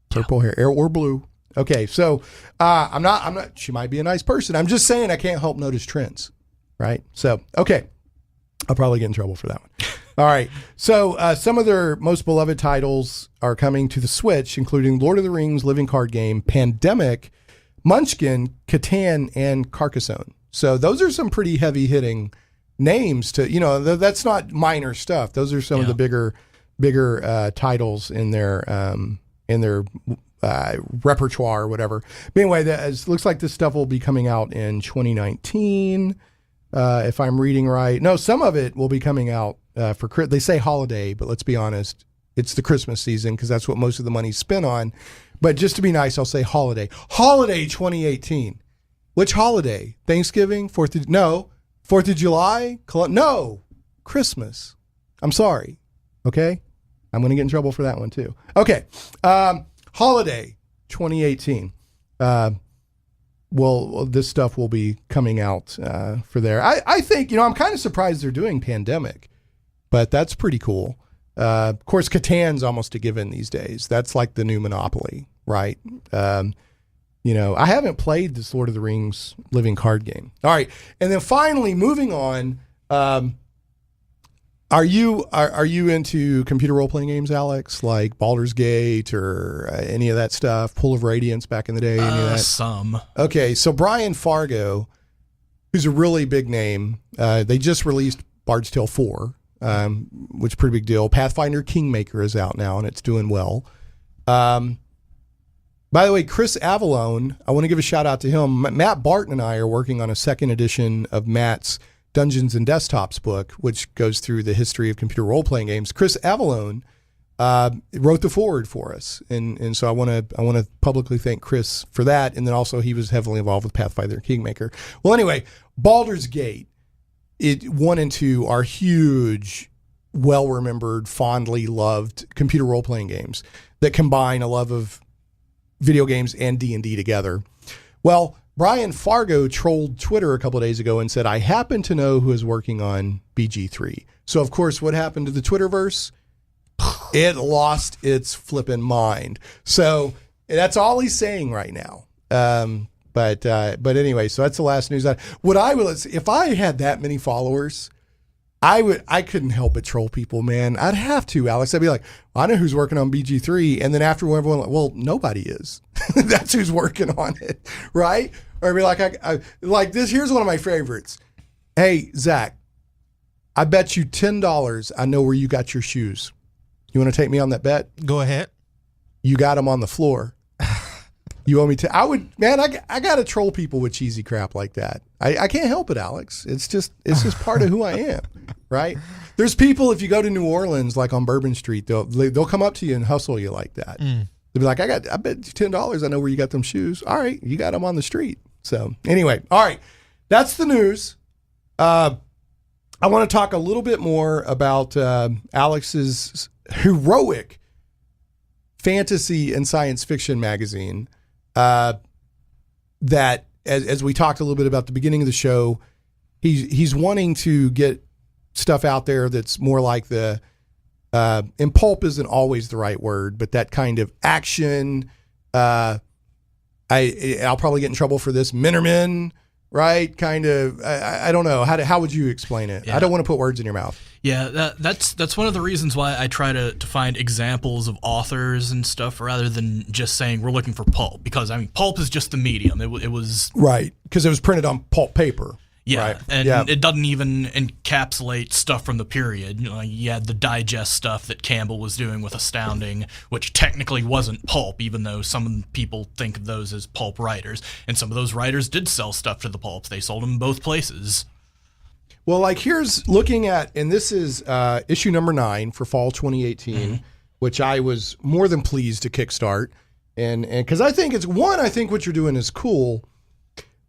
Purple hair or blue. Okay. So I'm not, she might be a nice person. I'm just saying I can't help notice trends. Right. So, okay. I'll probably get in trouble for that one. All right. So some of their most beloved titles are coming to the Switch, including Lord of the Rings, Living Card Game, Pandemic, Munchkin, Catan, and Carcassonne. So those are some pretty heavy hitting names to, that's not minor stuff. Those are some of the bigger titles in their repertoire or whatever. But anyway, looks like this stuff will be coming out in 2019. If I'm reading right. No, some of it will be coming out they say holiday, but let's be honest, it's the Christmas season because that's what most of the money's spent on. But just to be nice, I'll say holiday. Holiday 2018. Which holiday? Thanksgiving? 4th of July? No, Christmas. I'm sorry. Okay? I'm going to get in trouble for that one too. Okay. Holiday 2018. Well, this stuff will be coming out for there. I think, I'm kind of surprised they're doing Pandemic, but that's pretty cool. Of course, Catan's almost a given these days. That's like the new Monopoly, right? I haven't played this Lord of the Rings Living Card Game. All right. And then finally, moving on, are you into computer role-playing games, Alex? Like Baldur's Gate or any of that stuff? Pool of Radiance back in the day? Any of that? Some. Okay, so Brian Fargo, who's a really big name, they just released Bard's Tale 4, which is a pretty big deal. Pathfinder Kingmaker is out now, and it's doing well. By the way, Chris Avallone, I want to give a shout-out to him. Matt Barton and I are working on a second edition of Matt's Dungeons and Desktops book, which goes through the history of computer role-playing games. Chris Avallone wrote the foreword for us, and so I want to publicly thank Chris for that. And then also he was heavily involved with Pathfinder Kingmaker. Well, anyway, Baldur's Gate, 1 and 2 are huge, well-remembered, fondly loved computer role-playing games that combine a love of video games and D&D together. Well, Brian Fargo trolled Twitter a couple of days ago and said, I happen to know who is working on BG3. So, of course, what happened to the Twitterverse? It lost its flippin' mind. So that's all he's saying right now. But anyway, so that's the last news. If I had that many followers, I couldn't help but troll people, man. I'd have to, Alex. I'd be like, I know who's working on BG3. And then after everyone, like, well, nobody is. That's who's working on it, right? Or I'd be like, I like this. Here's one of my favorites. Hey, Zach, I bet you $10 I know where you got your shoes. You want to take me on that bet? Go ahead. You got them on the floor. You owe me I got to troll people with cheesy crap like that. I can't help it, Alex. It's just part of who I am, right? There's people, if you go to New Orleans, like on Bourbon Street, they'll come up to you and hustle you like that. They'll be like, I bet you $10 I know where you got them shoes. All right, you got them on the street. So anyway, all right, that's the news. I want to talk a little bit more about Alex's heroic fantasy and science fiction magazine. That as we talked a little bit about at the beginning of the show, he's wanting to get stuff out there that's more like the and pulp isn't always the right word, but that kind of action. I'll probably get in trouble for this. Minnerman, right? Kind of. I don't know how would you explain it? Yeah. I don't want to put words in your mouth. Yeah, that's one of the reasons why I try to find examples of authors and stuff rather than just saying we're looking for pulp, because I mean pulp is just the medium. It was right because it was printed on pulp paper. Yeah, right? And it doesn't even encapsulate stuff from the period. You had the digest stuff that Campbell was doing with Astounding, which technically wasn't pulp, even though some people think of those as pulp writers. And some of those writers did sell stuff to the pulps. They sold them in both places. Well, like here's looking at, and this is issue number 9 for fall 2018, which I was more than pleased to kickstart. And because I think it's, one, I think what you're doing is cool.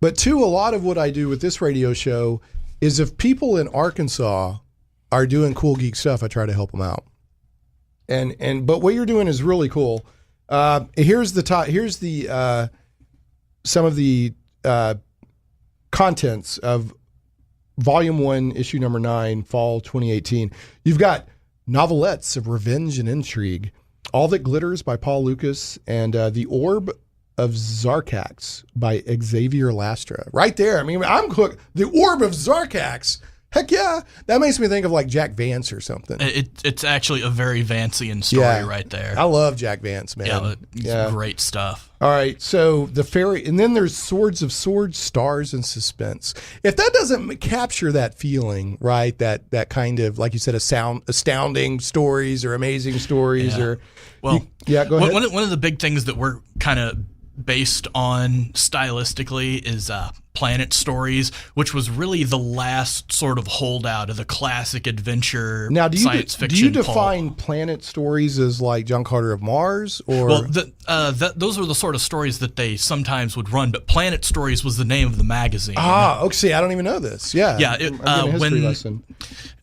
But two, a lot of what I do with this radio show is if people in Arkansas are doing cool geek stuff, I try to help them out. But what you're doing is really cool. Here's the some of the contents of Volume 1, Issue number 9, Fall 2018. You've got novelettes of revenge and intrigue, All That Glitters by Paul Lucas, and The Orb of Zarkax by Xavier Lastra. Right there. I mean, I'm hooked. The Orb of Zarkax. Heck yeah. That makes me think of like Jack Vance or something. It's actually a very Vancian story right there. I love Jack Vance, man. Yeah, great stuff. All right, so the fairy, and then there's Swords of Swords, Stars, and Suspense. If that doesn't capture that feeling, right, that kind of, like you said, astounding stories or amazing stories, or well, go ahead. One of the big things that we're kind of based on stylistically is Planet Stories, which was really the last sort of holdout of the classic adventure science fiction. Do you define Planet Stories as like John Carter of Mars, or? Well, those are the sort of stories that they sometimes would run, but Planet Stories was the name of the magazine. Okay. See, I don't even know this. Yeah. Yeah. I'm getting a history lesson.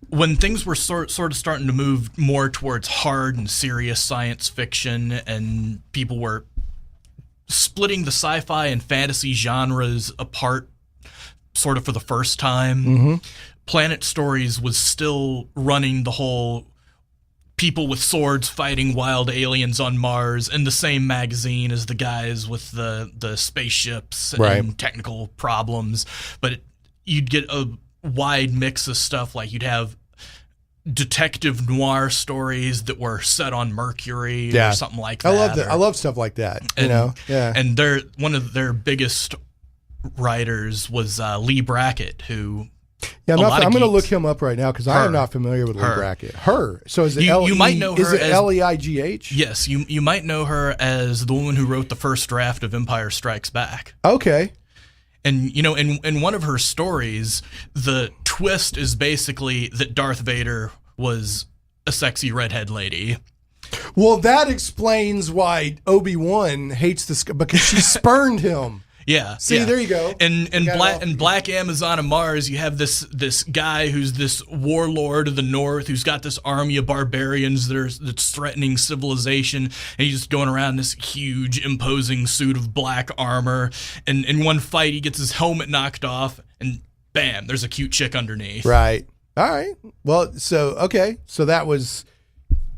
When things were sort of starting to move more towards hard and serious science fiction, and people were splitting the sci-fi and fantasy genres apart sort of for the first time, Planet Stories was still running the whole people with swords fighting wild aliens on Mars in the same magazine as the guys with the spaceships and technical problems. But you'd get a wide mix of stuff. Like you'd have detective noir stories that were set on Mercury or something like that. I love that. I love stuff like that. And one of their biggest writers was Lee Brackett, who I'm going to look him up right now because I am not familiar with Lee Brackett. So is it you might know her as Leigh? Yes, you might know her as the woman who wrote the first draft of Empire Strikes Back. Okay. And, you know, in one of her stories, the twist is basically that Darth Vader was a sexy redhead lady. Well, that explains why Obi-Wan hates this guy, because she spurned him. Yeah. See, there you go. And Black Amazon of Mars, you have this guy who's this warlord of the North who's got this army of barbarians that's threatening civilization, and he's just going around in this huge, imposing suit of black armor. And in one fight, he gets his helmet knocked off, and bam, there's a cute chick underneath. Right. All right. Well, so that was,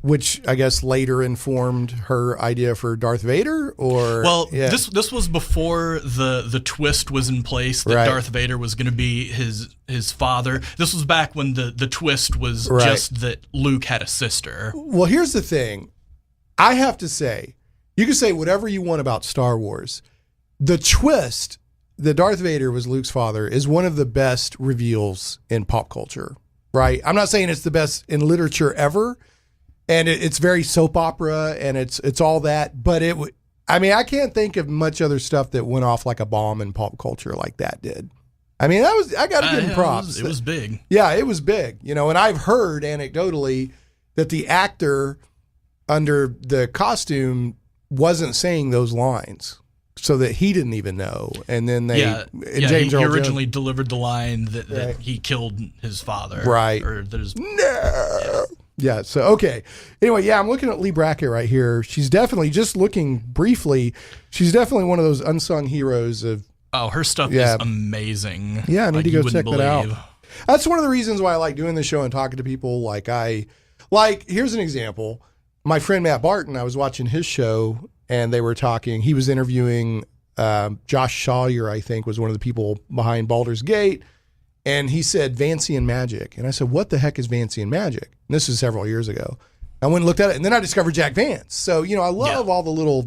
which I guess later informed her idea for Darth Vader, or this was before the twist was in place that Darth Vader was going to be his father. This was back when the twist was just that Luke had a sister. Well, here's the thing. I have to say, you can say whatever you want about Star Wars. The twist that Darth Vader was Luke's father is one of the best reveals in pop culture, right? I'm not saying it's the best in literature ever, and it's very soap opera, and it's all that. But I can't think of much other stuff that went off like a bomb in pop culture like that did. I mean, I got to give him props. It was big. Yeah, it was big. You know, and I've heard anecdotally that the actor under the costume wasn't saying those lines, so that he didn't even know. And then he originally delivered the line that he killed his father. Right. Or that his Yeah, so, okay. Anyway, I'm looking at Lee Brackett right here. She's definitely, just looking briefly, she's definitely one of those unsung heroes of... Oh, her stuff is amazing. Yeah, I need to go check that out. That's one of the reasons why I like doing this show and talking to people. Here's an example. My friend Matt Barton, I was watching his show, and they were talking. He was interviewing Josh Sawyer, I think, was one of the people behind Baldur's Gate. And he said Vancian magic. And I said, what the heck is Vancian magic? And this was several years ago. I went and looked at it, and then I discovered Jack Vance. So, I love all the little,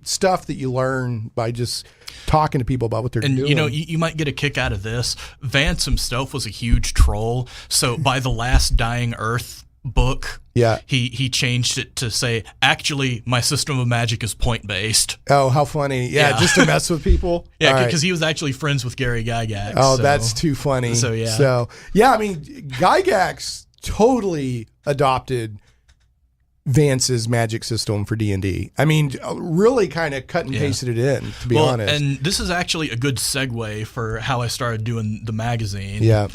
stuff that you learn by just talking to people about what they're doing. And, you might get a kick out of this. Vance himself was a huge troll. So by the last Dying Earth book, he changed it to say, actually, my system of magic is point-based. Oh, how funny. Yeah, just to mess with people. Yeah, because he was actually friends with Gary Gygax. Oh, that's too funny. So, yeah. Gygax totally adopted Vance's magic system for D&D. I mean, really kind of cut and pasted it in, to be honest. And this is actually a good segue for how I started doing the magazine. Yeah.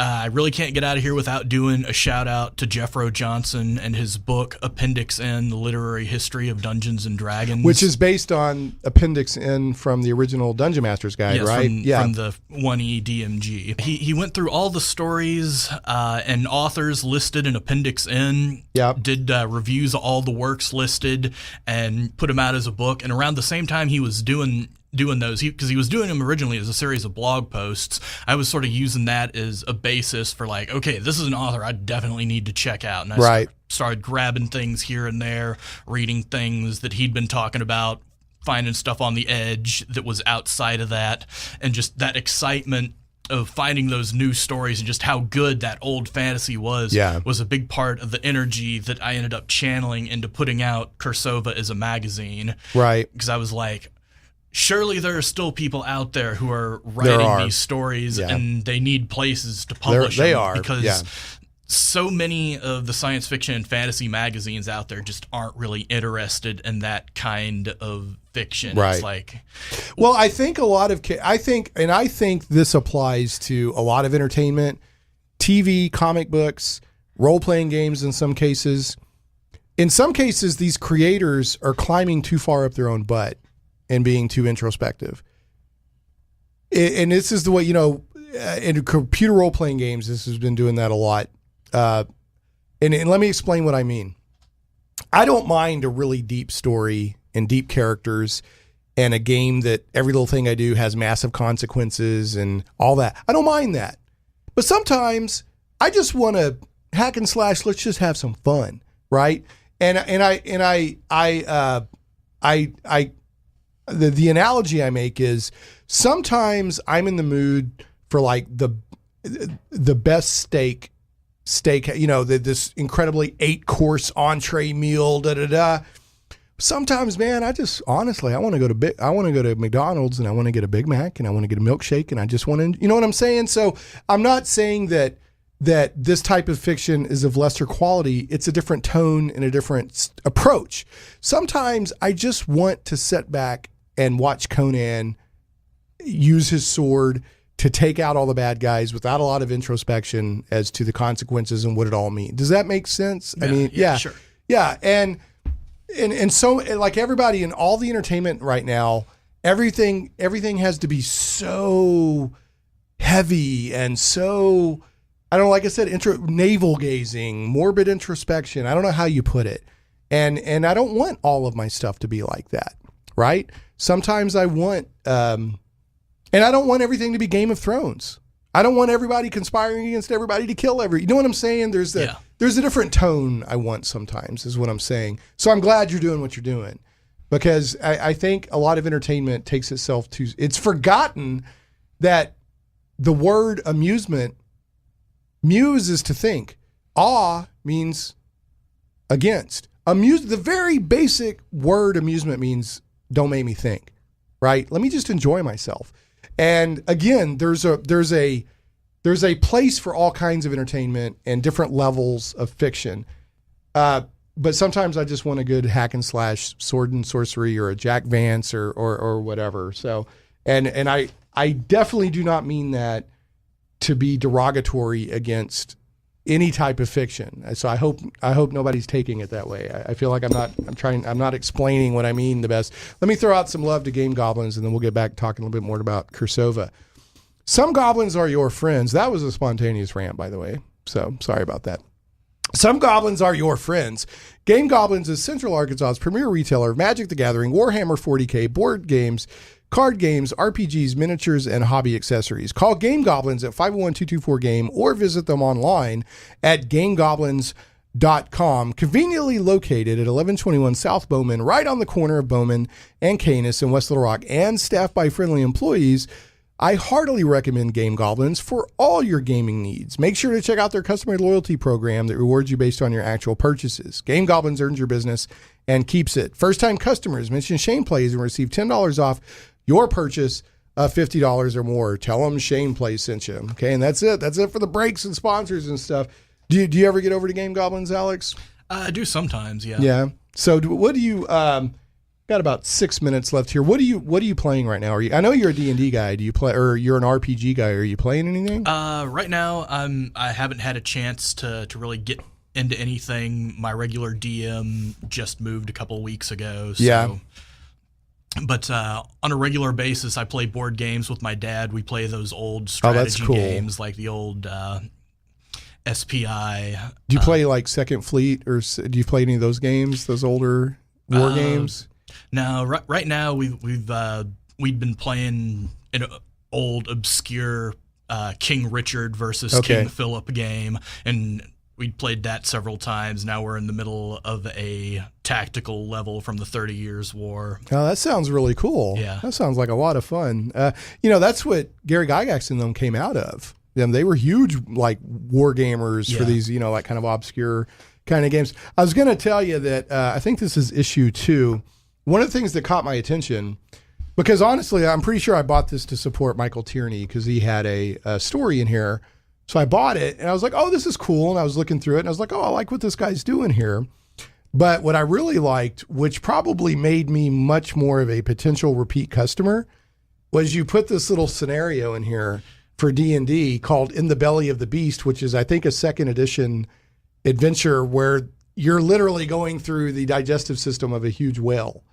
I really can't get out of here without doing a shout out to Jeffro Johnson and his book Appendix N, The Literary History of Dungeons and Dragons. Which is based on Appendix N from the original Dungeon Master's Guide, right? From the 1E DMG. He went through all the stories and authors listed in Appendix N, did reviews of all the works listed, and put them out as a book. And around the same time he was doing those, because he was doing them originally as a series of blog posts, I was sort of using that as a basis for like, okay, this is an author I definitely need to check out. And I started grabbing things here and there, reading things that he'd been talking about, finding stuff on the edge that was outside of that, and just that excitement of finding those new stories and just how good that old fantasy was a big part of the energy that I ended up channeling into putting out Cirsova as a magazine. Right. Because I was like, surely there are still people out there who are writing these stories and they need places to publish them. Because so many of the science fiction and fantasy magazines out there just aren't really interested in that kind of fiction. Right. It's like, well, I think I think this applies to a lot of entertainment, TV, comic books, role-playing games in some cases. In some cases, these creators are climbing too far up their own butt and being too introspective. And this is the way, in computer role-playing games, this has been doing that a lot. And let me explain what I mean. I don't mind a really deep story and deep characters and a game that every little thing I do has massive consequences and all that. I don't mind that. But sometimes I just want to hack and slash, let's just have some fun, right? The analogy I make is sometimes I'm in the mood for like the best steak, this incredibly 8-course entree meal, Sometimes, man, I want to go to McDonald's and I want to get a Big Mac and I want to get a milkshake and I just want to, you know what I'm saying? So I'm not saying that this type of fiction is of lesser quality. It's a different tone and a different approach. Sometimes I just want to sit back and watch Conan use his sword to take out all the bad guys without a lot of introspection as to the consequences and what it all means. Does that make sense? Yeah, I mean, sure. Yeah. And so like everybody in all the entertainment right now, everything has to be so heavy and so, I don't know, like I said, navel gazing, morbid introspection. I don't know how you put it. And I don't want all of my stuff to be like that, right? Sometimes I want, and I don't want everything to be Game of Thrones. I don't want everybody conspiring against everybody to kill you know what I'm saying? There's a different tone I want sometimes is what I'm saying. So I'm glad you're doing what you're doing because I think a lot of entertainment takes itself to, it's forgotten that the word amusement, muse is to think. Awe means against. The very basic word amusement means don't make me think, right? Let me just enjoy myself. And again, there's a place for all kinds of entertainment and different levels of fiction. But sometimes I just want a good hack and slash sword and sorcery or a Jack Vance or whatever. So, and I definitely do not mean that to be derogatory against any type of fiction. So I hope nobody's taking it that way. I feel like I'm not explaining what I mean the best. Let me throw out some love to Game Goblins and then we'll get back talking a little bit more about Cirsova. Some goblins are your friends. That was a spontaneous rant, by the way. So sorry about that. Some goblins are your friends. Game Goblins is Central Arkansas's premier retailer of Magic the Gathering, Warhammer 40K, board games, card games, RPGs, miniatures, and hobby accessories. Call Game Goblins at 501-224-GAME or visit them online at gamegoblins.com. Conveniently located at 1121 South Bowman, right on the corner of Bowman and Canis in West Little Rock, and staffed by friendly employees, I heartily recommend Game Goblins for all your gaming needs. Make sure to check out their customer loyalty program that rewards you based on your actual purchases. Game Goblins earns your business and keeps it. First-time customers mention Shane Plays and receive $10 off your purchase of $50 or more. Tell them Shane Plays sent you. Okay, and that's it. That's it for the breaks and sponsors and stuff. Do you ever get over to Game Goblins, Alex? I do sometimes, yeah. Yeah. So what do you... got got about 6 minutes left here. What are you playing right now? I know you're a D&D guy. Do you play, or you're an RPG guy? Are you playing anything? Right now, I haven't had a chance to really get into anything. My regular DM just moved a couple of weeks ago. So. Yeah. But on a regular basis, I play board games with my dad. We play those old strategy games like the old SPI. Do you play like Second Fleet, or do you play any of those games, those older war games? No, right now we've been playing an old obscure King Richard versus King Philip game, and we played that several times. Now we're in the middle of a tactical level from the 30 Years' War. Oh, that sounds really cool. Yeah. That sounds like a lot of fun. That's what Gary Gygax and them came out of. They were huge, like, war gamers for these, like, kind of obscure kind of games. I was going to tell you that I think this is issue 2. One of the things that caught my attention, because honestly, I'm pretty sure I bought this to support Michael Tierney because he had a story in here. So I bought it, and I was like, oh, this is cool. And I was looking through it, and I was like, oh, I like what this guy's doing here. But what I really liked, which probably made me much more of a potential repeat customer, was you put this little scenario in here for D&D called In the Belly of the Beast, which is, I think, a second edition adventure where you're literally going through the digestive system of a huge whale.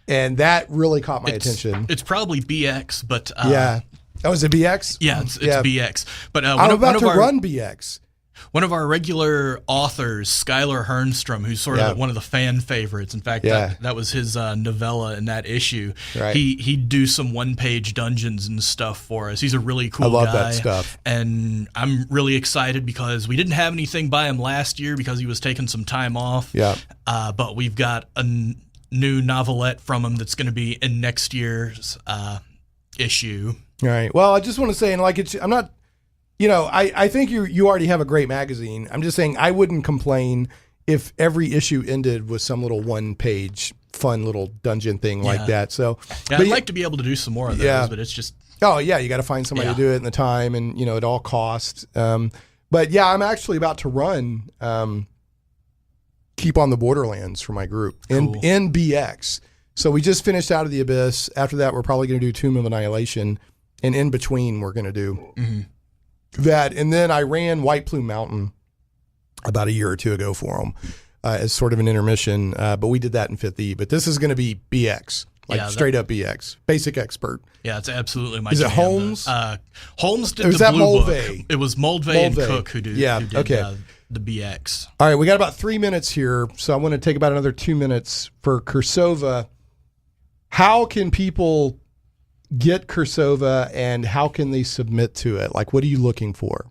And that really caught my attention. It's probably BX, but... yeah. Oh, is it BX? Yeah, it's BX. But I'm about to run BX. One of our regular authors, Skylar Hernstrom, who's sort of one of the fan favorites. In fact, that was his novella in that issue. Right. He'd do some one-page dungeons and stuff for us. He's a really cool guy. I love that stuff. And I'm really excited because we didn't have anything by him last year because he was taking some time off. Yeah. But we've got a new novelette from him that's going to be in next year's issue. All right. Well, I just want to say, and like, I'm not, I think you already have a great magazine. I'm just saying I wouldn't complain if every issue ended with some little 1-page fun little dungeon thing like that. So I'd like to be able to do some more of those, but it's just. Oh yeah. You got to find somebody to do it and the time and, it all costs. But yeah, I'm actually about to run, Keep on the Borderlands for my group in BX. So we just finished Out of the Abyss. After that, we're probably going to do Tomb of Annihilation. And in between, we're going to do that. And then I ran White Plume Mountain about a year or two ago for them as sort of an intermission. But we did that in 5th E. But this is going to be BX, straight up BX, basic expert. Yeah, it's absolutely my jam. Is it Holmes? Holmes did the Blue Book. Mulvey? It was Mulvey and Cook who did the BX. All right, we got about 3 minutes here. So I'm going to take about another 2 minutes for Cirsova. How can people get Cirsova and how can they submit to it? Like, what are you looking for?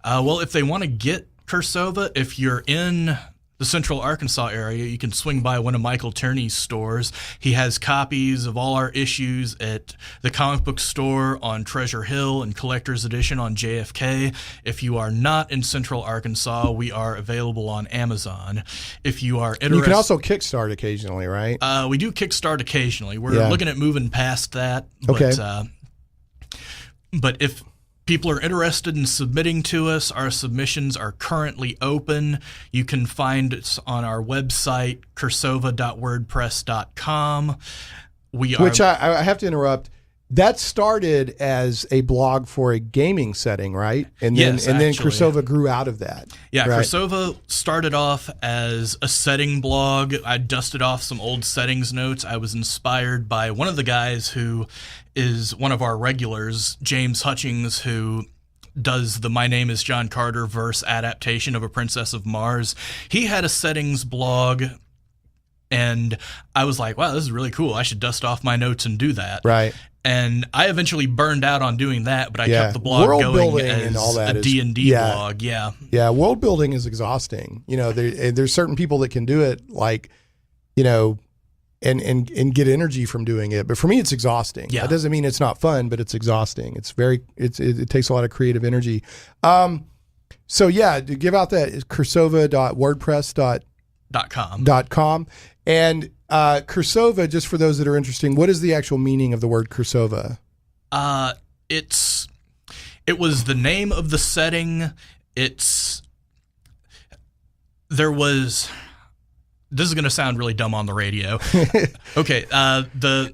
Well, if they want to get Cirsova, if you're in the Central Arkansas area, you can swing by one of Michael Tierney's stores. He has copies of all our issues at the comic book store on Treasure Hill and Collector's Edition on JFK. If you are not in Central Arkansas, we are available on Amazon. If you are interested, you can also Kickstart occasionally, right? We do Kickstart occasionally. We're looking at moving past that. But if people are interested in submitting to us, our submissions are currently open. You can find us on our website, cirsova.wordpress.com. Which I have to interrupt. That started as a blog for a gaming setting, right? And then Cirsova grew out of that. Yeah, right? Cirsova started off as a setting blog. I dusted off some old settings notes. I was inspired by one of the guys who is one of our regulars, James Hutchings, who does the My Name is John Carter verse adaptation of A Princess of Mars. He had a settings blog, and I was like, wow, this is really cool. I should dust off my notes and do that. Right. And I eventually burned out on doing that, but I kept the blog going as a D&D blog. Yeah. Yeah, world building is exhausting. There's certain people that can do it, and get energy from doing it. But for me, it's exhausting. Yeah. That doesn't mean it's not fun, but it's exhausting. It takes a lot of creative energy. To give out that is cirsova.wordpress.com. And Cirsova, just for those that are interested, what is the actual meaning of the word Cirsova? It was the name of the setting. this is going to sound really dumb on the radio. Okay,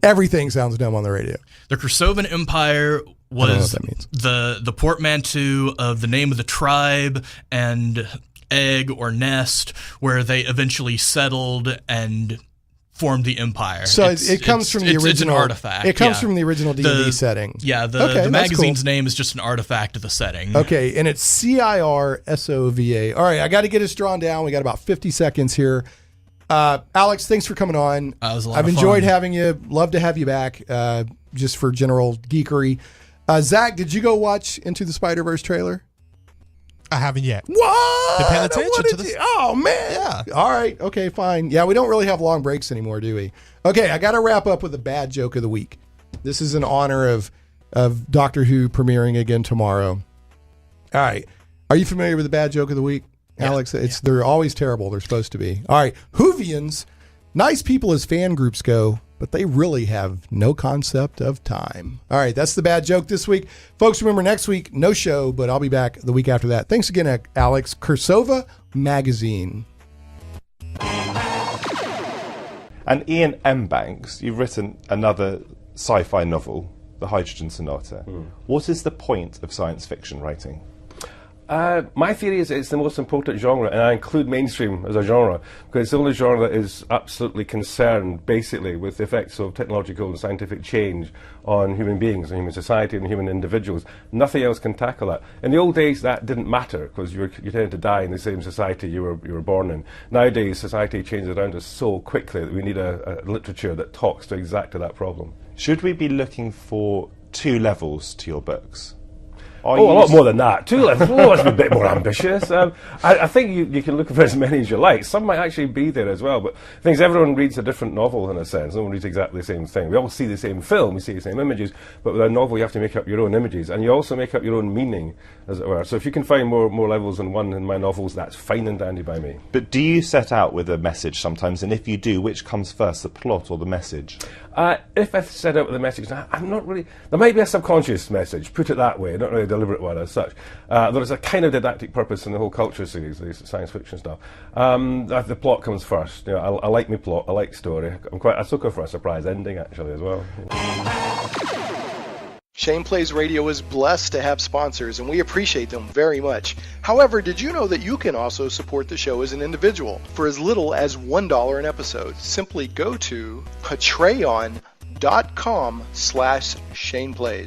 everything sounds dumb on the radio. The Cirsovan Empire was I don't know what that means. the portmanteau of the name of the tribe and egg or nest where they eventually settled and formed the empire. So it comes from the original. It's an artifact. It comes from the original D&D setting. Yeah, Okay, the magazine's cool. name is just an artifact of the setting. Okay, and it's Cirsova. All right, I got to get us drawn down. We got about 50 seconds here. Alex, thanks for coming on. It was a lot I've of enjoyed fun. having you. Love to have you back, just for general geekery. Zach, did you go watch Into the Spider-Verse trailer? I haven't yet. What? Been paying attention What to did this. you- Oh, man. Yeah. All right. Okay, fine. Yeah, we don't really have long breaks anymore, do we? Okay, I got to wrap up with a bad joke of the week. This is in honor of Doctor Who premiering again tomorrow. All right. Are you familiar with the bad joke of the week, Alex? They're always terrible. They're supposed to be. All right. Whovians, nice people as fan groups go, but they really have no concept of time. All right, that's the bad joke this week. Folks, remember next week, no show, but I'll be back the week after that. Thanks again, Alex. Cirsova Magazine. And Iain M Banks, you've written another sci-fi novel, The Hydrogen Sonata. What is the point of science fiction writing? My theory is it's the most important genre, and I include mainstream as a genre, because it's the only genre that is absolutely concerned, basically, with the effects of technological and scientific change on human beings, and human society, and human individuals. Nothing else can tackle that. In the old days, that didn't matter, because you tended to die in the same society you were born in. Nowadays, society changes around us so quickly that we need a literature that talks to exactly that problem. Should we be looking for 2 levels to your books? A lot more than that. 2 levels. Oh, that's a bit more ambitious. I think you can look for as many as you like. Some might actually be there as well. But the thing is, everyone reads a different novel in a sense. No one reads exactly the same thing. We all see the same film, we see the same images, but with a novel you have to make up your own images, and you also make up your own meaning, as it were. So if you can find more levels than one in my novels, that's fine and dandy by me. But do you set out with a message sometimes? And if you do, which comes first, the plot or the message? If I set out with a message, I'm not really... There might be a subconscious message, put it that way, not really a deliberate one as such. There's a kind of didactic purpose in the whole culture series, the science fiction stuff. The plot comes first. I like my plot, I like story. I'm quite a sucker for a surprise ending, actually, as well. Shane Plays Radio is blessed to have sponsors, and we appreciate them very much. However, did you know that you can also support the show as an individual for as little as $1 an episode? Simply go to patreon.com/ShanePlays.